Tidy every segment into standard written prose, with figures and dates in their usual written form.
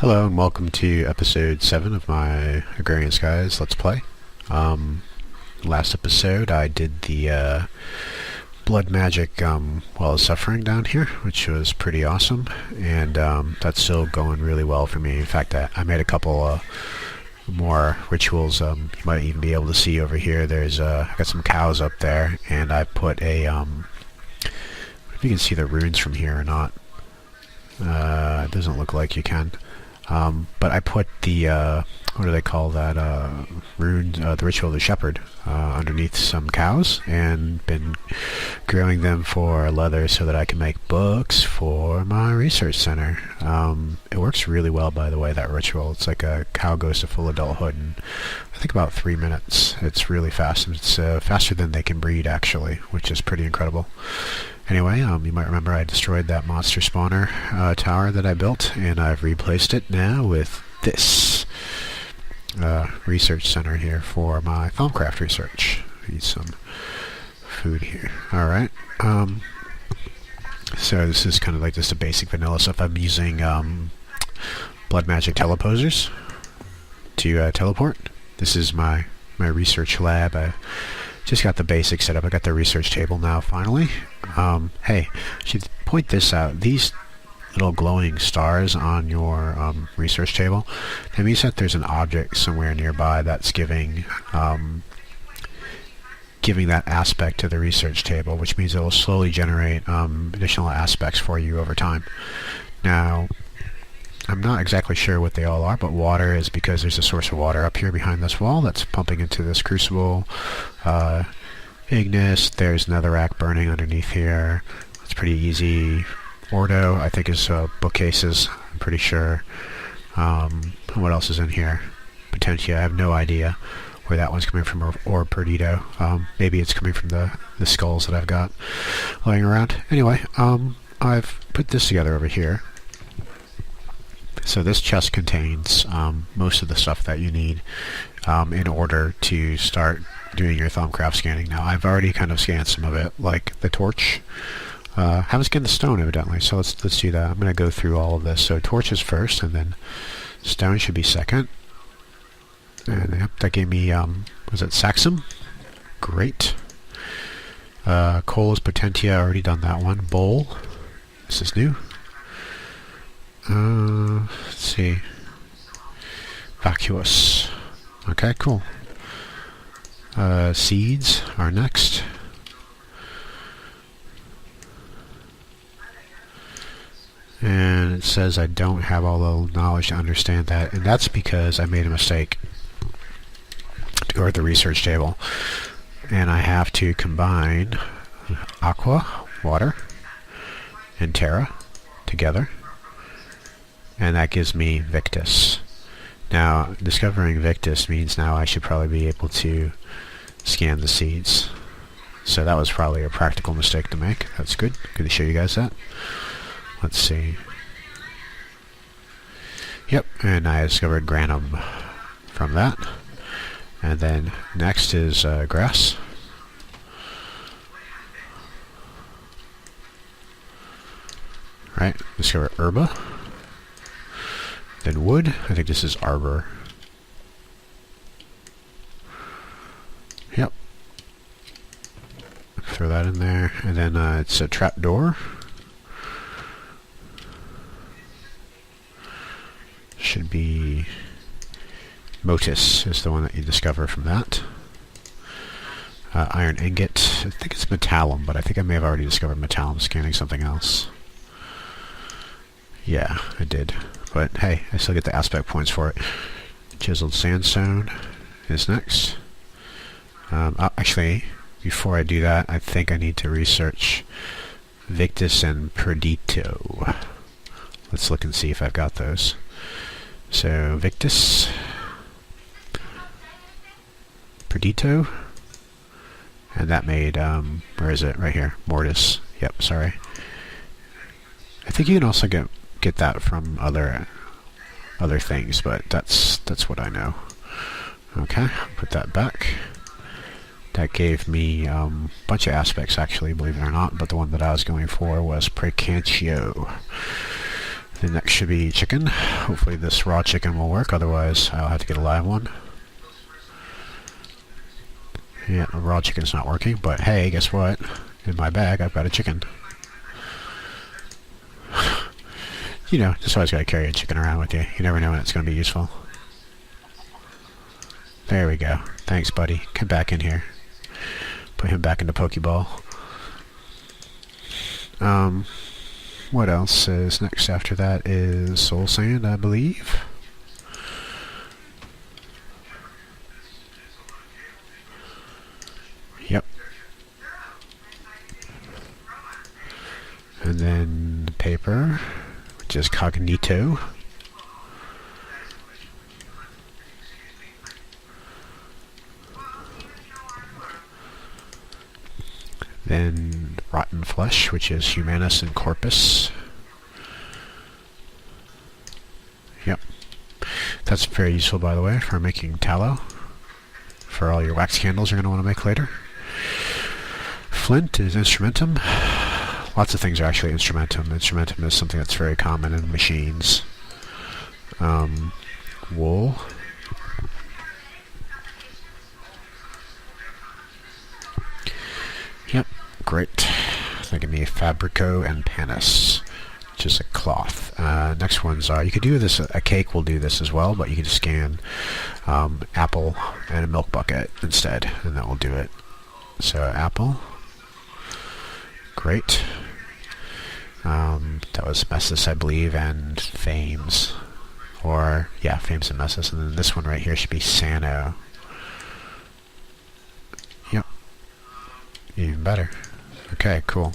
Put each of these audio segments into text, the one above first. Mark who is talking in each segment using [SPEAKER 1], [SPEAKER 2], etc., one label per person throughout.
[SPEAKER 1] Hello and welcome to episode 7 of my Agrarian Skies Let's Play. Last episode I did the blood magic while I was suffering down here, which was pretty awesome, and that's still going really well for me. In fact, I made a couple more rituals. You might even be able to see over here. There's I got some cows up there, and I put a I don't know if you can see the runes from here or not. It doesn't look like you can. But I put the, what do they call that, rune, the Ritual of the Shepherd, underneath some cows, and been growing them for leather so that I can make books for my research center. It works really well, by the way, that ritual. It's like a cow goes to full adulthood in, I think, about 3 minutes. It's really fast, and it's faster than they can breed, actually, which is pretty incredible. Anyway, you might remember I destroyed that monster spawner tower that I built, and I've replaced it now with this research center here for my Thaumcraft research. Need some food here. Alright, so this is kind of like just a basic vanilla stuff. I'm using blood magic teleposers to teleport. This is my research lab. I just got the basics set up. I got the research table now, finally. Hey, I should point this out. These little glowing stars on your research table, that means that there's an object somewhere nearby that's giving that aspect to the research table, which means it will slowly generate additional aspects for you over time. Now, I'm not exactly sure what they all are, but water is because there's a source of water up here behind this wall that's pumping into this crucible. Ignis, there's netherrack burning underneath here. It's pretty easy. Ordo, I think, is bookcases, I'm pretty sure. What else is in here? Potentia, I have no idea where that one's coming from, or Perdido. Maybe it's coming from the skulls that I've got laying around. Anyway, I've put this together over here. So this chest contains most of the stuff that you need in order to start doing your Thaumcraft scanning. Now, I've already kind of scanned some of it, like the torch. Haven't scanned the stone, evidently, so let's do that. I'm going to go through all of this. So torch is first, and then stone should be second. And yep, that gave me, was it Saxum? Great. Coal is Potentia, already done that one. Bowl, this is new. Let's see. Vacuous. Okay, cool. Seeds are next. And it says I don't have all the knowledge to understand that, and that's because I made a mistake to go to the research table, and I have to combine aqua, water, and terra together, and that gives me Victus. Now, discovering Victus means now I should probably be able to scan the seeds. So that was probably a practical mistake to make. That's good. Good to show you guys that. Let's see. Yep, and I discovered Granum from that. And then next is grass. Right, discover herba. Then wood. I think this is arbor. Yep. Throw that in there. And then it's a trap door. Should be Motus is the one that you discover from that. Iron ingot. I think it's metallum, but I think I may have already discovered metallum scanning something else. Yeah, I did. But hey, I still get the aspect points for it. Chiseled sandstone is next. Actually, before I do that, I think I need to research Victus and Perdido. Let's look and see if I've got those. So, Victus, Perdido, and that made, where is it? Right here, Mortis. Yep, sorry. I think you can also get that from other things, but that's what I know. Okay, put that back. That gave me a bunch of aspects, actually, believe it or not, but the one that I was going for was Precantio. The next should be chicken. Hopefully this raw chicken will work, otherwise I'll have to get a live one. Yeah, the raw chicken's not working, but hey, guess what? In my bag I've got a chicken. You know, just always gotta carry a chicken around with you. You never know when it's gonna be useful. There we go. Thanks, buddy. Come back in here. Put him back into Pokeball. What else is next after that is Soul Sand, I believe. Yep. And then paper, which is Cognito. Then Rotten Flesh, which is Humanus and Corpus. Yep. That's very useful, by the way, for making tallow. For all your wax candles you're going to want to make later. Flint is Instrumentum. Lots of things are actually Instrumentum. Instrumentum is something that's very common in machines. Wool. Yep, great. Then give me Fabrico and Panis, which is a cloth. Next ones are, you could do this, a cake will do this as well, but you can just scan apple and a milk bucket instead, and that will do it. So apple, great. That was Messis, I believe, and Fames. Or, yeah, Fames and Messis. And then this one right here should be Sano. Yep. Even better. Okay, cool.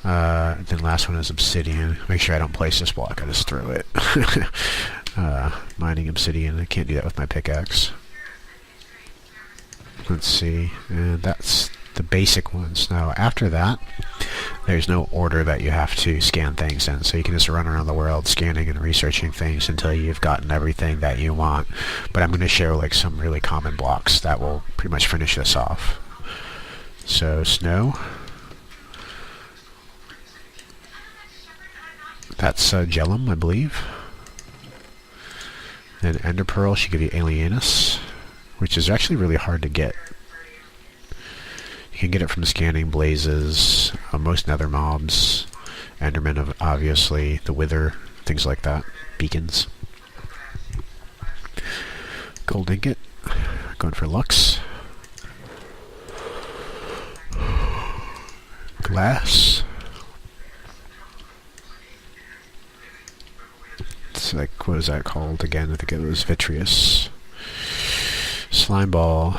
[SPEAKER 1] Then last one is Obsidian. Make sure I don't place this block, I just throw it. Mining Obsidian, I can't do that with my pickaxe. Let's see, and that's the basic ones. Now after that, there's no order that you have to scan things in, so you can just run around the world scanning and researching things until you've gotten everything that you want. But I'm going to show like some really common blocks that will pretty much finish this off. So snow, that's Gellum, I believe. Then Ender Pearl should give you Alienus, which is actually really hard to get. You can get it from scanning blazes, most nether mobs, Enderman obviously, the Wither, things like that, beacons. Gold ingot, going for Lux. Glass. It's like, what is that called again? I think it was Vitreous. Slime ball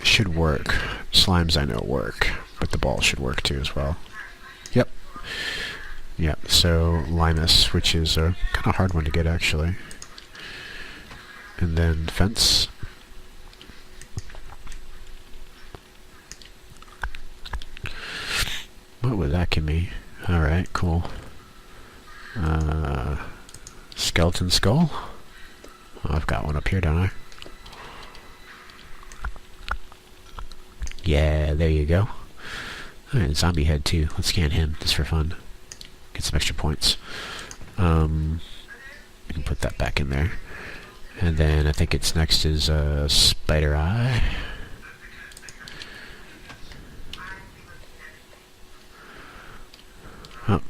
[SPEAKER 1] should work. Slimes I know work, but the ball should work too as well. Yep. Yep, so Limus, which is a kind of hard one to get actually. And then Fence. What would that give me? Alright, cool. Skeleton Skull. Oh, I've got one up here, don't I? Yeah, there you go. Alright, Zombie Head too. Let's scan him, just for fun. Get some extra points. We can put that back in there. And then I think it's next is Spider Eye. Oh,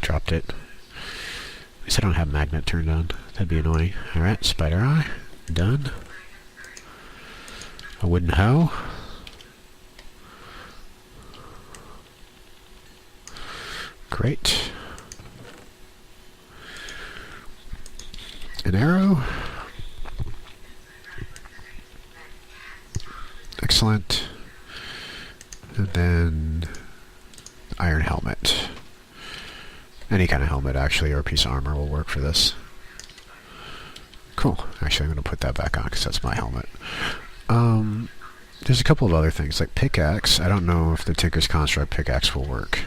[SPEAKER 1] dropped it. At least I don't have magnet turned on. That'd be annoying. Alright, Spider Eye. Done. A wooden hoe. Great. An arrow. Excellent. And then iron helmet. Any kind of helmet actually, or a piece of armor will work for this. Cool. Actually I'm going to put that back on because that's my helmet. There's a couple of other things like pickaxe. I don't know if the Tinker's Construct pickaxe will work.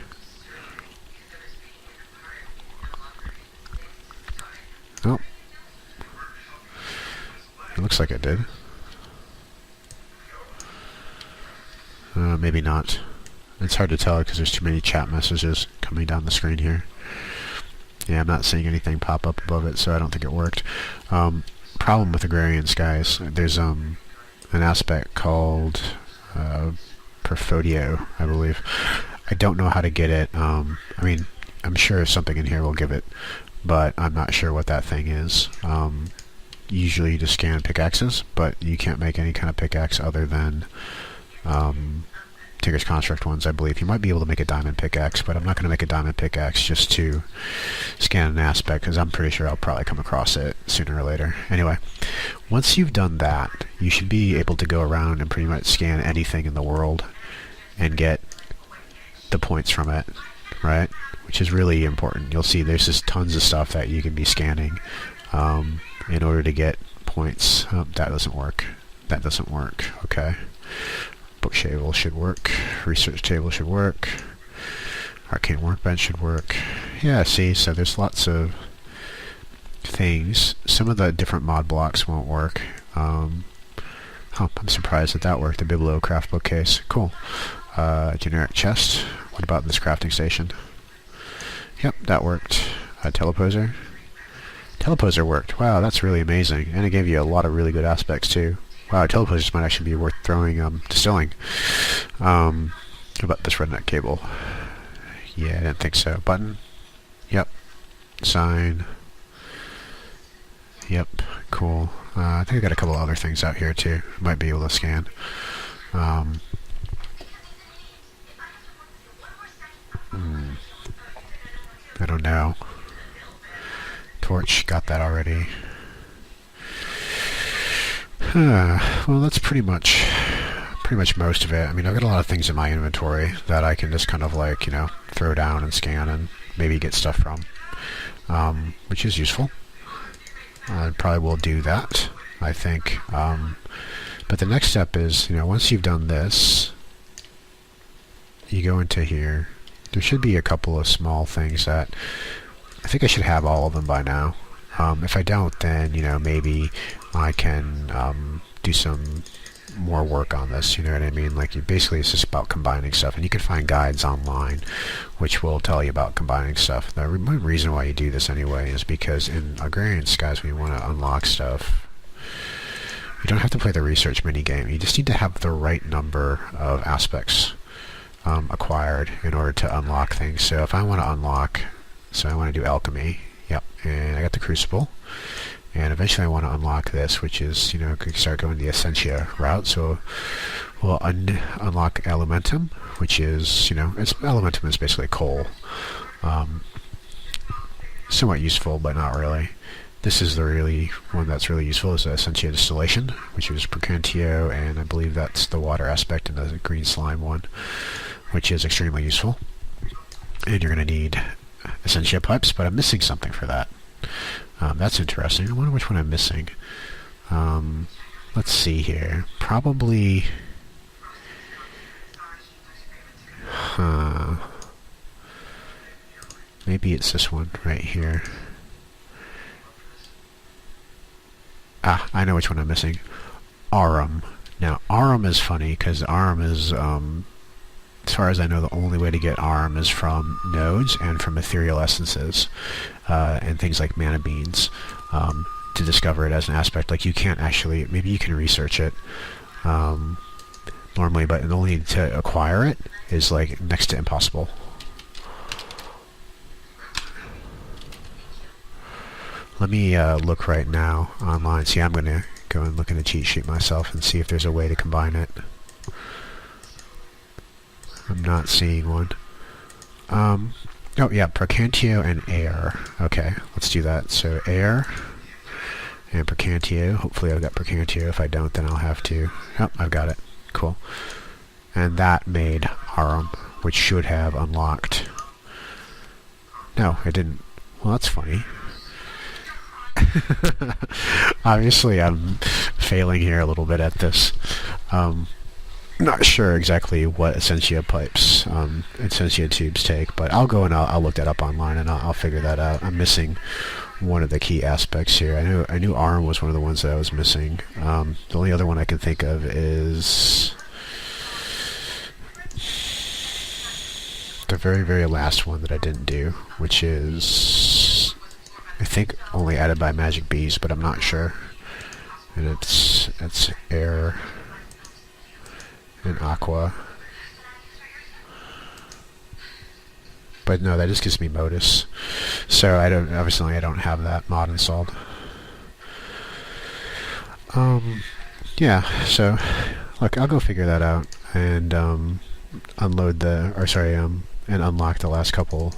[SPEAKER 1] Oh. It looks like it did. Maybe not. It's hard to tell because there's too many chat messages coming down the screen here. Yeah, I'm not seeing anything pop up above it, so I don't think it worked. Problem with Agrarians, guys, there's an aspect called Perfodio, I believe. I don't know how to get it. I mean, I'm sure something in here will give it, but I'm not sure what that thing is. Usually you just scan pickaxes, but you can't make any kind of pickaxe other than Tigger's Construct ones, I believe. You might be able to make a diamond pickaxe, but I'm not going to make a diamond pickaxe just to scan an aspect, because I'm pretty sure I'll probably come across it sooner or later. Anyway, once you've done that, you should be able to go around and pretty much scan anything in the world and get the points from it, right? Which is really important. You'll see there's just tons of stuff that you can be scanning in order to get points. That doesn't work. That doesn't work. Okay. Book table should work. Research table should work. Arcane workbench should work. Yeah, see, so there's lots of things. Some of the different mod blocks won't work. I'm surprised that worked. The Bibliocraft bookcase. Cool. Generic chest. What about this crafting station? Yep, that worked. Teleposer. Teleposer worked. Wow, that's really amazing. And it gave you a lot of really good aspects too. Wow, teleposers might actually be worth throwing, distilling. What about this redneck cable? Yeah, I didn't think so. Button? Yep. Sign. Yep, cool. I think I got a couple other things out here too. Might be able to scan. I don't know. Torch, got that already. Well, that's pretty much most of it. I mean, I've got a lot of things in my inventory that I can just kind of like, you know, throw down and scan and maybe get stuff from, which is useful. I probably will do that, I think. But the next step is, you know, once you've done this, you go into here. There should be a couple of small things that I think I should have all of them by now. If I don't, then, you know, maybe I can do some more work on this, you know what I mean? Like, basically it's just about combining stuff, and you can find guides online which will tell you about combining stuff. The reason why you do this anyway is because in Agrarian Skies, when you want to unlock stuff, you don't have to play the research minigame. You just need to have the right number of aspects acquired in order to unlock things. So if I want to unlock, so I want to do alchemy, yep, and I got the crucible, and eventually I want to unlock this, which is, you know, start going the Essentia route. So we'll unlock Elementum, which is, you know, Elementum is basically coal. Somewhat useful, but not really. This is the really one that's really useful, is the Essentia Distillation, which is Percantio, and I believe that's the water aspect in the green slime one, which is extremely useful. And you're going to need Essentia pipes, but I'm missing something for that. That's interesting. I wonder which one I'm missing. Let's see here. Probably... Maybe it's this one right here. Ah, I know which one I'm missing. Aurum. Now, Aurum is funny, because Aurum is, as far as I know, the only way to get Aurum is from nodes and from ethereal essences, and things like mana beans, to discover it as an aspect. Like, you can't actually, maybe you can research it normally, but only to acquire it is like next to impossible. Let me look right now online. See, I'm going to go and look in the cheat sheet myself and see if there's a way to combine it. I'm not seeing one. Oh yeah, Percantio and air. Okay, let's do that. So air and Percantio. Hopefully I've got Percantio. If I don't, then I'll have to. Oh, I've got it. Cool. And that made Aurum, which should have unlocked. No, it didn't. Well, that's funny. Obviously, I'm failing here a little bit at this. Not sure exactly what Essentia pipes, Essentia tubes take, but I'll go and I'll look that up online and I'll figure that out. I'm missing one of the key aspects here. I knew Aurum was one of the ones that I was missing. The only other one I can think of is the very, very last one that I didn't do, which is I think only added by magic bees, but I'm not sure. And it's air and aqua. But no, that just gives me modus. So obviously I don't have that mod installed. Yeah, so look, I'll go figure that out and unload and unlock the last couple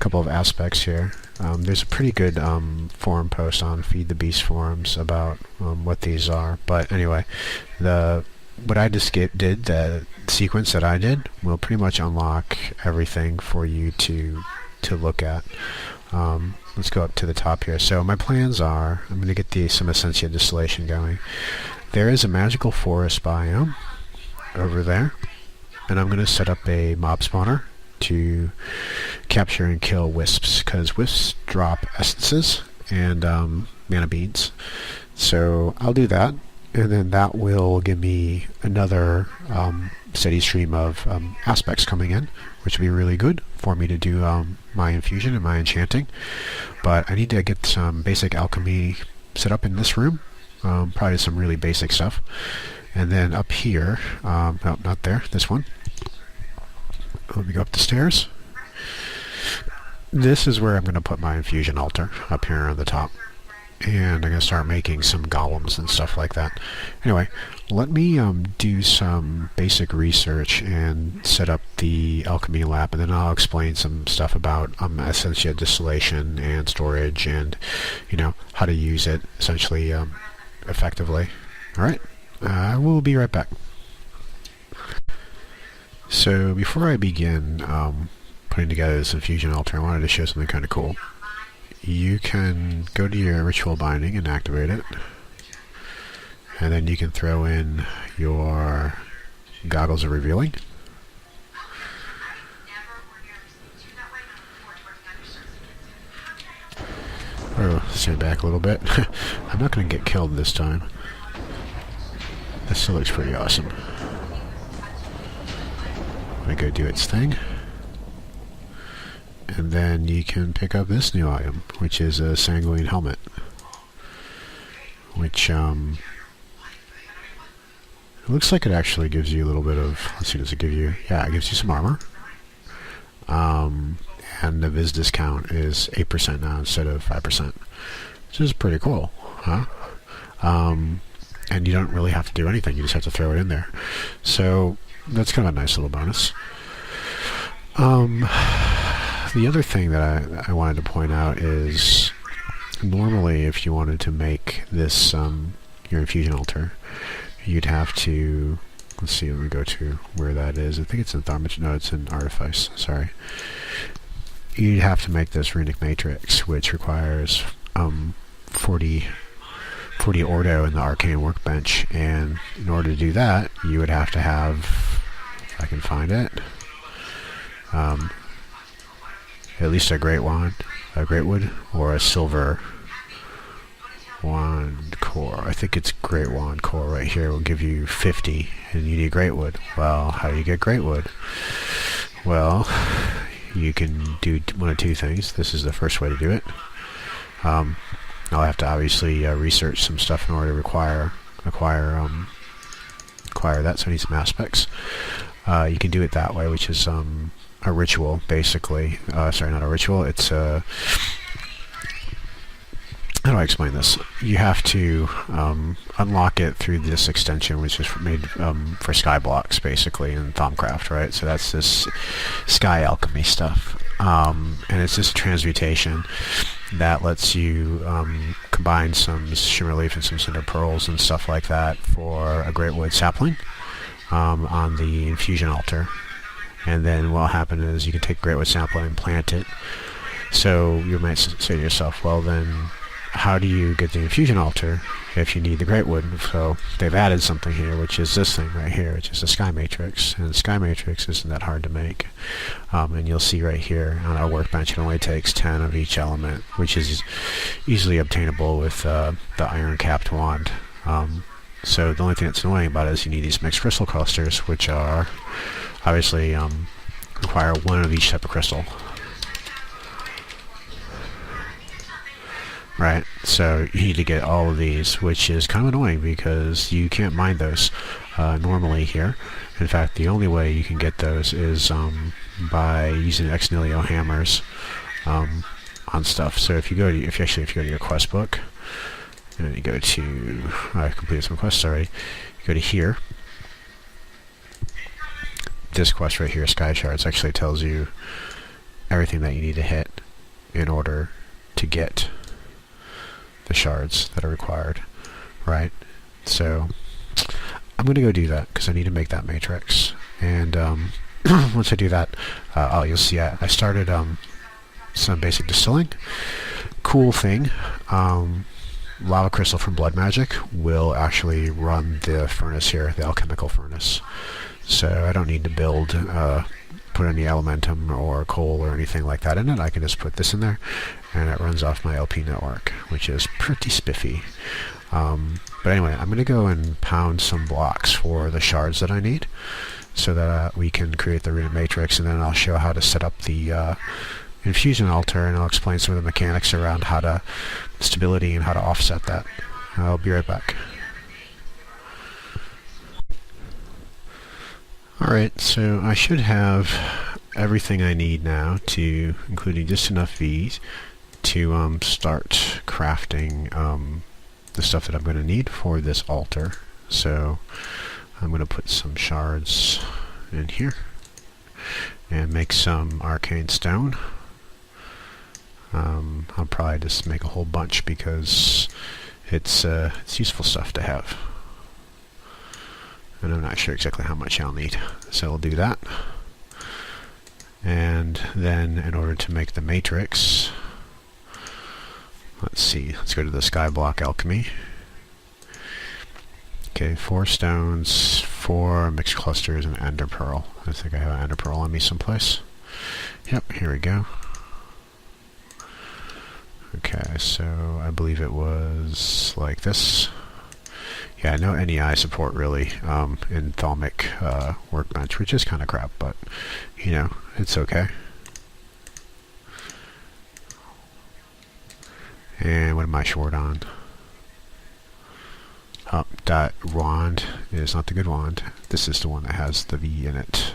[SPEAKER 1] of aspects here. There's a pretty good forum post on Feed the Beast forums about what these are. But anyway, what I just did, the sequence that I did, will pretty much unlock everything for you to look at. Let's go up to the top here. So my plans are, I'm going to get some Essentia distillation going. There is a magical forest biome over there, and I'm going to set up a mob spawner to capture and kill wisps, because wisps drop essences and mana beads. So I'll do that, and then that will give me another steady stream of aspects coming in, which will be really good for me to do my infusion and my enchanting. But I need to get some basic alchemy set up in this room, probably some really basic stuff. And then up here, no, not there, this one. Let me go up the stairs. This is where I'm going to put my infusion altar, up here on the top. And I'm going to start making some golems and stuff like that. Anyway, let me do some basic research and set up the alchemy lab, and then I'll explain some stuff about Essentia distillation and storage, and how to use it essentially effectively. Alright, I will be right back. So before I begin putting together this infusion altar, I wanted to show something kind of cool. You can go to your ritual binding and activate it, and then you can throw in your goggles of revealing. Oh, stand back a little bit. I'm not going to get killed this time. This still looks pretty awesome. I'm going to go do its thing. And then you can pick up this new item, which is a sanguine helmet. Which, it looks like it actually gives you a little bit of, let's see, does it give you, yeah, it gives you some armor. And the Viz discount is 8% now instead of 5%. Which is pretty cool, huh? And you don't really have to do anything, you just have to throw it in there. So, that's kind of a nice little bonus. The other thing that I wanted to point out is, normally if you wanted to make this your infusion altar, you'd have to, let's see, let me go to where that is. I think it's in Thaumcraft, no, it's in Artifice, sorry. You'd have to make this runic matrix, which requires 40 ordo in the arcane workbench, and in order to do that, you would have to have, if I can find it, at least a great wand, a great wood, or a silver wand core. I think it's great wand core right here will give you 50, and you need great wood. Well, how do you get great wood? Well, you can do one of two things. This is the first way to do it. I'll have to obviously research some stuff in order to acquire that, so I need some aspects. You can do it that way, which is a ritual, basically. Sorry, not a ritual, it's a... How do I explain this? You have to unlock it through this extension, which is made for sky blocks, basically, in Thaumcraft, right? So that's this sky alchemy stuff. And it's this transmutation that lets you combine some shimmer leaf and some cinder pearls and stuff like that for a great wood sapling on the infusion altar. And then what'll happen is you can take great wood sapling and plant it. So you might say to yourself, well then, how do you get the infusion altar if you need the great wood? So they've added something here, which is this thing right here, which is a sky matrix. And the sky matrix isn't that hard to make. And you'll see right here on our workbench, it only takes 10 of each element, which is easily obtainable with the iron capped wand. So the only thing that's annoying about it is you need these mixed crystal clusters, which are obviously require one of each type of crystal. right? So you need to get all of these, which is kind of annoying because you can't mine those normally here. In fact, the only way you can get those is by using ex nihilo hammers on stuff. So if you go to your quest book and you go to I completed some quests already. You go to here. This quest right here, Sky Shards, actually tells you everything that you need to hit in order to get the shards that are required, right? So I'm going to go do that because I need to make that matrix. And once I do that, you'll see I started some basic distilling. Cool thing, lava crystal from blood magic will actually run the furnace here, the alchemical furnace. So I don't need to build, put any elementum or coal or anything like that in it. I can just put this in there, and it runs off my LP network, which is pretty spiffy. But anyway, I'm going to go and pound some blocks for the shards that I need, so that we can create the rune matrix, and then I'll show how to set up the infusion altar, and I'll explain some of the mechanics around how to stability and how to offset that. I'll be right back. Alright, so I should have everything I need now, to including just enough V's to start crafting the stuff that I'm going to need for this altar. So I'm going to put some shards in here and make some arcane stone. I'll probably just make a whole bunch because it's useful stuff to have. And I'm not sure exactly how much I'll need. So I'll do that. And then in order to make the matrix, let's see, let's go to the skyblock alchemy. Okay, 4 stones, 4 mixed clusters, and ender pearl. I think I have an ender pearl on me someplace. Yep, here we go. Okay, so I believe it was like this. Yeah, no NEI support really in Thalmic Workbench, which is kind of crap, but you know, it's okay. And what am I short on? Oh, that wand is not the good wand. This is the one that has the V in it.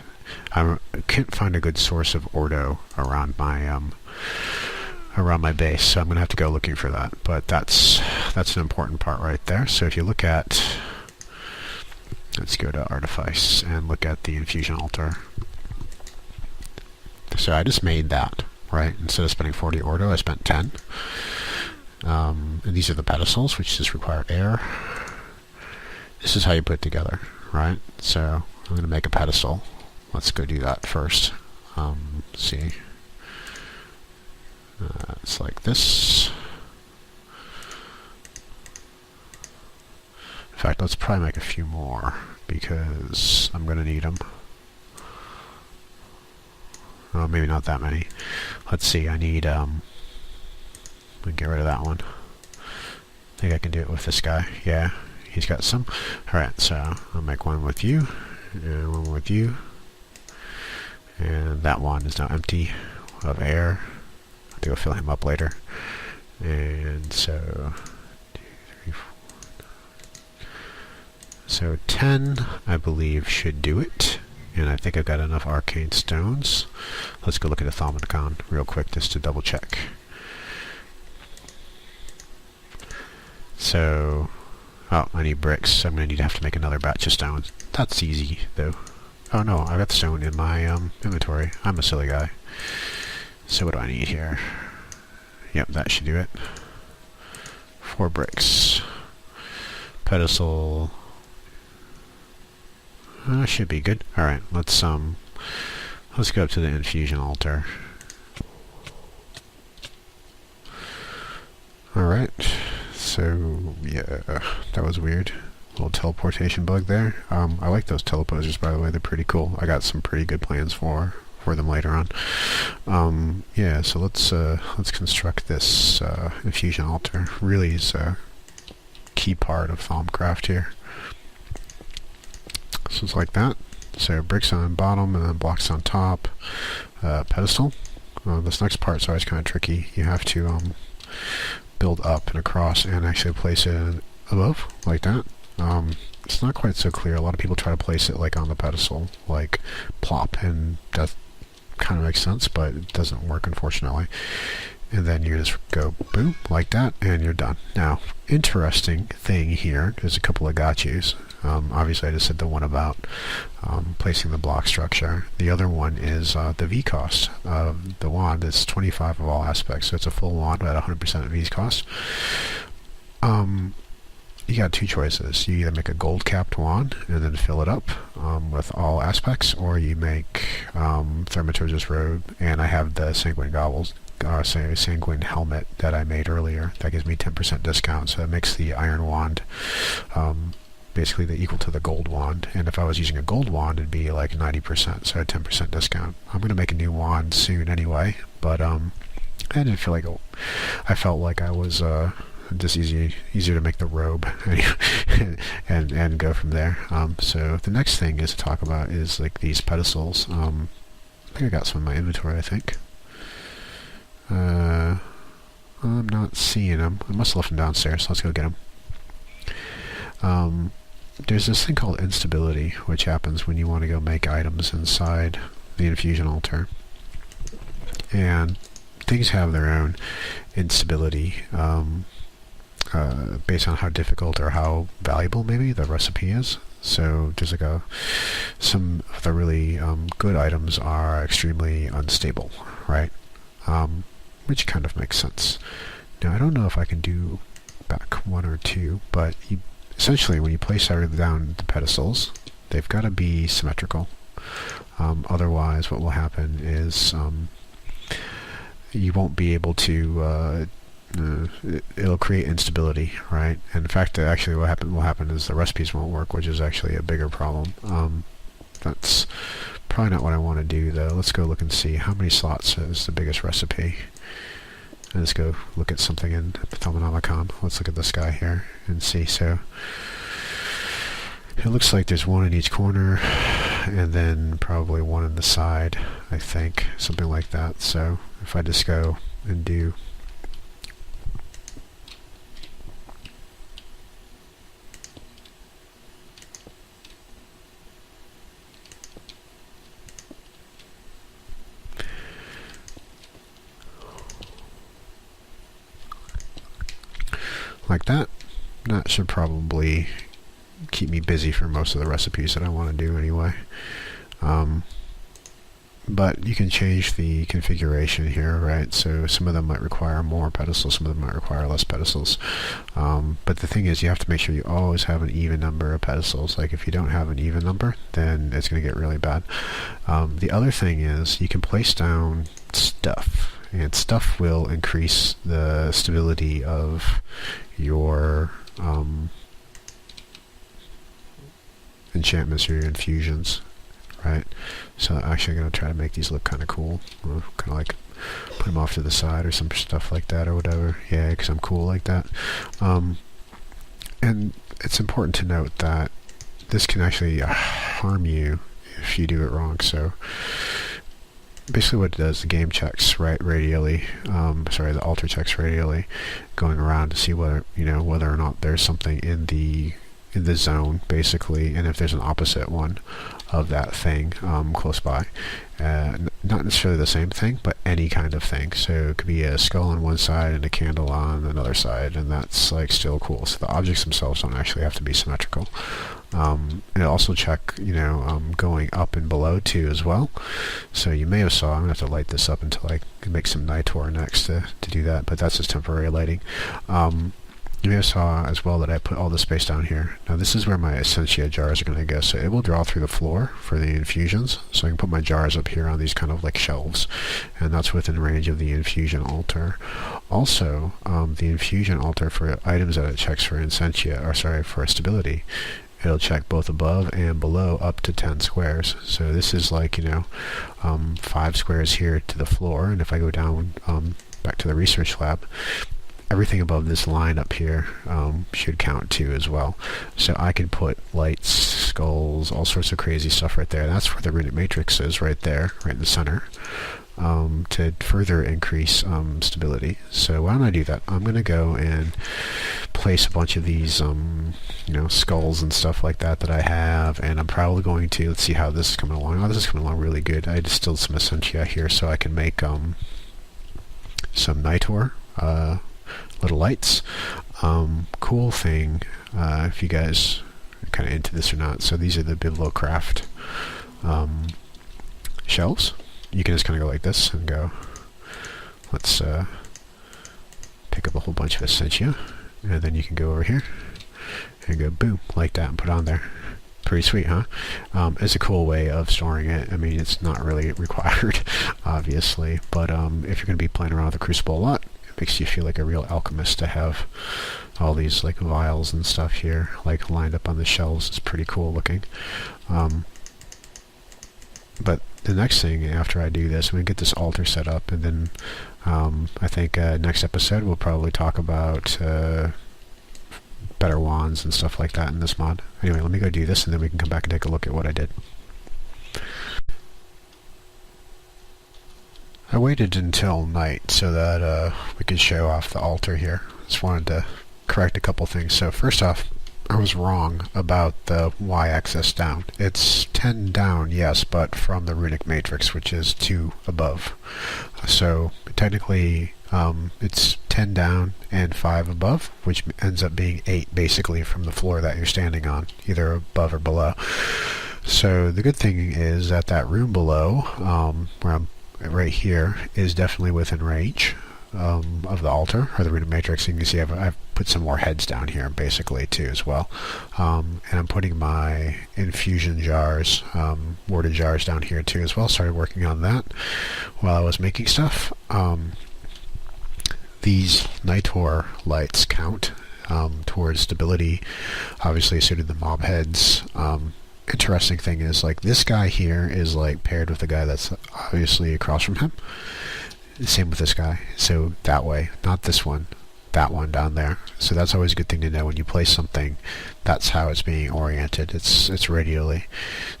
[SPEAKER 1] I can't find a good source of ordo around my base, so I'm going to have to go looking for that. But that's an important part right there. So if you look at, let's go to Artifice and look at the infusion altar. So I just made that, right? Instead of spending 40 ordo, I spent 10. And these are the pedestals, which just require air. This is how you put it together, right? So I'm going to make a pedestal. Let's go do that first. See. It's like this. In fact, let's probably make a few more because I'm going to need them. Oh, maybe not that many. Let's see, I need, let me get rid of that one. I think I can do it with this guy. Yeah, he's got some. Alright, so I'll make one with you, and one with you. And that one is now empty of air. I have to go fill him up later. And so 2, 3, 4. So 10, I believe, should do it. And I think I've got enough arcane stones. Let's go look at the Thaumcraft real quick just to double check. So, oh, I need bricks. So I'm going to have to make another batch of stones. That's easy, though. Oh no, I've got the stone in my inventory. I'm a silly guy. So what do I need here? Yep, that should do it. 4 bricks. Pedestal. Should be good. Alright, let's go up to the infusion altar. Alright, so yeah, that was weird. Little teleportation bug there. I like those teleposers, by the way. They're pretty cool. I got some pretty good plans for them later on. Yeah, so let's construct this infusion altar. Really is a key part of Thaumcraft here. So it's like that. So bricks on bottom and then blocks on top. Pedestal. This next part's always kind of tricky. You have to build up and across and actually place it above, like that. It's not quite so clear. A lot of people try to place it like on the pedestal, like plop, and that kind of makes sense, but it doesn't work, unfortunately. And then you just go boom, like that, and you're done. Now, interesting thing here, there's a couple of gotchas. Obviously I just said the one about placing the block structure. The other one is the V cost of the wand. It's 25 of all aspects, so it's a full wand at 100% V cost. You got two choices. You either make a gold capped wand and then fill it up with all aspects, or you make Thaumaturge's robe, and I have the sanguine goggles, sanguine helmet that I made earlier. That gives me 10% discount, so it makes the iron wand basically equal to the gold wand, and if I was using a gold wand it'd be like 90%, so a 10% discount. I'm going to make a new wand soon anyway, but I didn't feel like I felt like I was just easier to make the robe and go from there. So the next thing is to talk about is like these pedestals. I think I got some in my inventory, I think. I'm not seeing them. I must have left them downstairs, so let's go get them. There's this thing called instability, which happens when you want to go make items inside the infusion altar. And things have their own instability based on how difficult or how valuable maybe the recipe is. So there's like some of the really good items are extremely unstable, right? Which kind of makes sense. Now I don't know if I can do back one or two, but essentially when you place everything down the pedestals, they've got to be symmetrical. Otherwise what will happen is you won't be able to it'll create instability, right? And in fact, actually what will happen is the recipes won't work, which is actually a bigger problem. That's probably not what I want to do, though. Let's go look and see how many slots is the biggest recipe. And let's go look at something in Thaumcraft. Let's look at this guy here and see. So it looks like there's one in each corner and then probably one in the side, I think, something like that. So if I just go and do like that, that should probably keep me busy for most of the recipes that I want to do anyway. But you can change the configuration here, right? So some of them might require more pedestals, some of them might require less pedestals. But the thing is, you have to make sure you always have an even number of pedestals. Like if you don't have an even number, then it's going to get really bad. The other thing is you can place down stuff, and stuff will increase the stability of your enchantments or your infusions, right? So I'm actually going to try to make these look kind of cool, kind of like put them off to the side or some stuff like that or whatever. Yeah, because I'm cool like that. And it's important to note that this can actually harm you if you do it wrong. So basically what it does, the game checks radially, the altar checks radially, going around to see whether or not there's something in the zone, basically, and if there's an opposite one of that thing close by. Not necessarily the same thing, but any kind of thing. So it could be a skull on one side and a candle on another side, and that's like still cool. So the objects themselves don't actually have to be symmetrical. And it'll also check, going up and below too as well. So you may have saw, I'm going to have to light this up until I can make some nitor next to do that, but that's just temporary lighting. You may have saw as well that I put all the space down here. Now this is where my Essentia jars are going to go, so it will draw through the floor for the infusions, so I can put my jars up here on these kind of like shelves, and that's within range of the infusion altar. Also, the infusion altar, for items that it checks for for stability, it'll check both above and below up to 10 squares. So this is like 5 squares here to the floor, and if I go down back to the research lab, everything above this line up here should count too as well. So I could put lights, skulls, all sorts of crazy stuff right there. That's where the runic matrix is, right there, right in the center, to further increase stability. So why don't I do that? I'm going to go and place a bunch of these skulls and stuff like that I have, and I'm probably going to, let's see how this is coming along. Oh, this is coming along really good. I distilled some essentia here so I can make some nitor little lights. Cool thing, if you guys are kind of into this or not, so these are the Thaumcraft shelves. You can just kind of go like this and go, let's pick up a whole bunch of essentia, and then you can go over here and go boom, like that, and put it on there. Pretty sweet, huh? It's a cool way of storing it. I mean, it's not really required, obviously, but if you're going to be playing around with the Crucible a lot, it makes you feel like a real alchemist to have all these like vials and stuff here, like lined up on the shelves. It's pretty cool looking. But the next thing after I do this, I'm going to get this altar set up, and then I think next episode we'll probably talk about better wands and stuff like that in this mod. Anyway, let me go do this, and then we can come back and take a look at what I did. I waited until night so that we could show off the altar here. Just wanted to correct a couple things. So first off, I was wrong about the y-axis down. It's 10 down, yes, but from the runic matrix, which is 2 above. So technically it's 10 down and 5 above, which ends up being 8 basically from the floor that you're standing on, either above or below. So the good thing is that that room below, where I'm right here, is definitely within range of the altar, or the runic matrix. And you can see I've put some more heads down here basically too as well. And I'm putting my infusion jars, warded jars down here too as well. Started working on that while I was making stuff. These nitor lights count towards stability, obviously suited the mob heads. Interesting thing is, like, this guy here is like paired with the guy that's obviously across from him. Same with this guy. So that way, not this one, that one down there. So that's always a good thing to know when you place something. That's how it's being oriented. It's radially.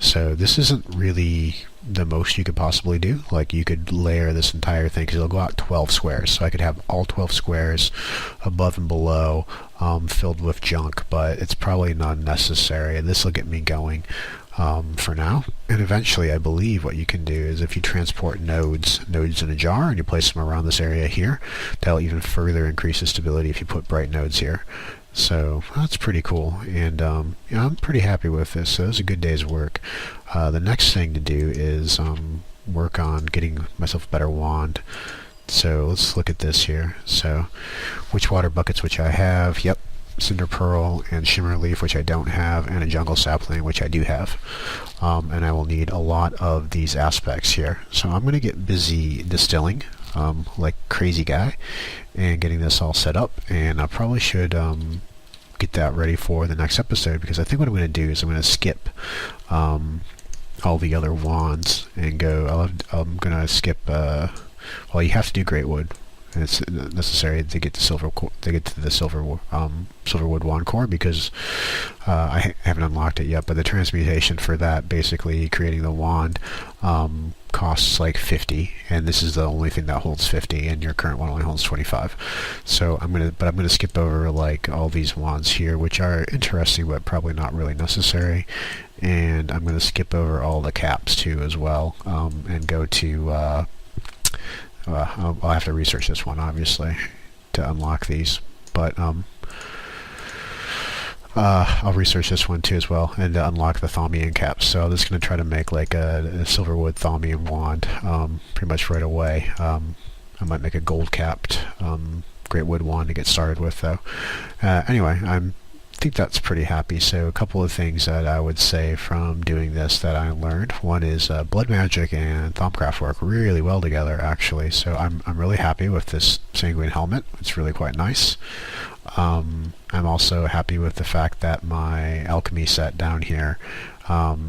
[SPEAKER 1] So this isn't really the most you could possibly do. Like, you could layer this entire thing, because it'll go out 12 squares. So I could have all 12 squares above and below filled with junk, but it's probably not necessary, and this will get me going for now. And eventually, I believe what you can do is, if you transport nodes in a jar and you place them around this area here, that'll even further increase the stability if you put bright nodes here. So that's pretty cool, and I'm pretty happy with this. So it was a good day's work. The next thing to do is work on getting myself a better wand. So let's look at this here. So witch water buckets, which I have, yep, cinder pearl and shimmer leaf, which I don't have, and a jungle sapling, which I do have. And I will need a lot of these aspects here. So I'm going to get busy distilling like crazy guy and getting this all set up, and I probably should get that ready for the next episode, because I think what I'm going to do is I'm going to skip all the other wands and go, I'm going to skip well, you have to do great wood, and it's necessary to get the silverwood wand core, because I haven't unlocked it yet. But the transmutation for that, basically creating the wand, costs like 50, and this is the only thing that holds 50, and your current one only holds 25. So I'm gonna skip over like all these wands here, which are interesting but probably not really necessary. And I'm gonna skip over all the caps too as well, and go to I'll have to research this one obviously to unlock these, but I'll research this one too as well, and unlock the Thaumian caps. So I'm just going to try to make like a silverwood Thaumian wand pretty much right away. I might make a gold capped great wood wand to get started with though. Anyway, I think that's pretty happy. So a couple of things that I would say from doing this that I learned. One is blood magic and Thaumcraft work really well together actually. So I'm really happy with this sanguine helmet. It's really quite nice. I'm also happy with the fact that my alchemy set down here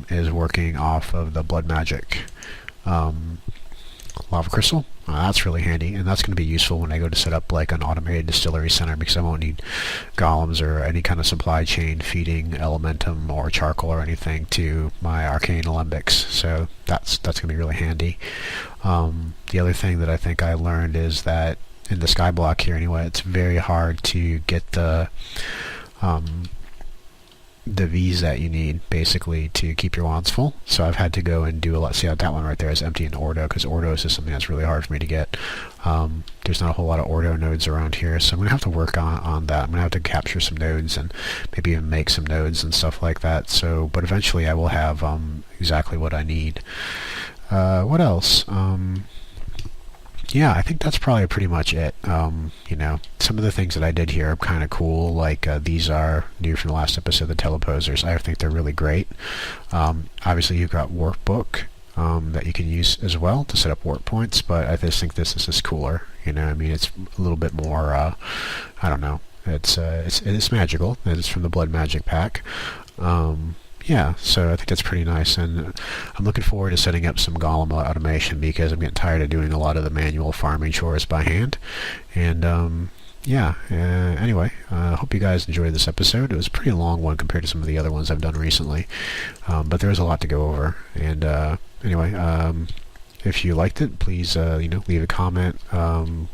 [SPEAKER 1] is working off of the blood magic lava crystal. That's really handy, and that's going to be useful when I go to set up like an automated distillery center, because I won't need golems or any kind of supply chain feeding elementum or charcoal or anything to my arcane alembics. So that's going to be really handy. The other thing that I think I learned is that in the sky block here anyway, it's very hard to get the V's that you need basically to keep your wands full. So I've had to go and do a lot. See how that one right there is empty in Ordo, because Ordos is something that's really hard for me to get. There's not a whole lot of Ordo nodes around here, so I'm going to have to work on that. I'm going to have to capture some nodes and maybe even make some nodes and stuff like that. So, but eventually I will have exactly what I need. What else? Yeah, I think that's probably pretty much it. You know, some of the things that I did here are kind of cool. Like these are new from the last episode, the teleposers. I think they're really great. Obviously, you've got workbook that you can use as well to set up work points, but I just think this is just cooler. You know, I mean, it's a little bit more. I don't know. It's magical. It's from the Blood Magic pack. Yeah, so I think that's pretty nice, and I'm looking forward to setting up some golem automation, because I'm getting tired of doing a lot of the manual farming chores by hand. And yeah, anyway, I hope you guys enjoyed this episode. It was a pretty long one compared to some of the other ones I've done recently, but there was a lot to go over. And anyway, if you liked it, please you know, leave a comment,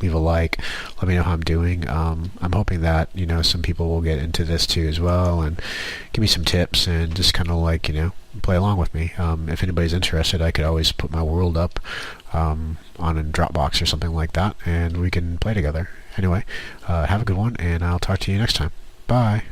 [SPEAKER 1] leave a like, let me know how I'm doing. I'm hoping that, you know, some people will get into this too as well and give me some tips and just kind of like, you know, play along with me. If anybody's interested, I could always put my world up on a Dropbox or something like that, and we can play together. Anyway, have a good one, and I'll talk to you next time. Bye.